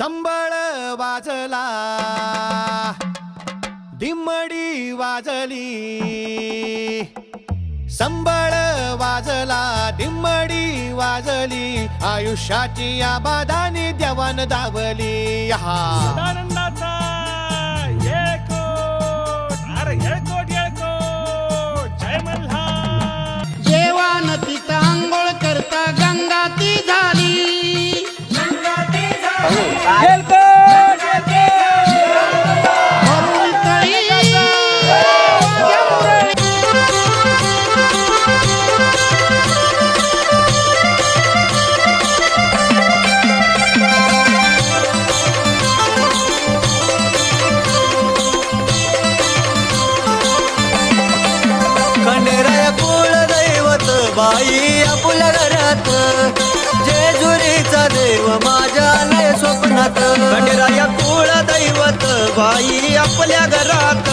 संबळ वाजला दिमडी वाजली, संबळ वाजला दिमडी वाजली, आयुष्याची आबादानी देवान दावली. सदानंदाचा येळकोट, अरे येळकोट येळकोट, जय मल्हार. जेवान तिथं आंघोळ करता गंगा ती झाली. भरून तळी खंडेराया कुळ दैवत बाई आपल्या घरात, जेजुरीचा देव माझ्या आलाय स्वप्नात. खंडेराया कुळ दैवत बाई आपल्या घरात,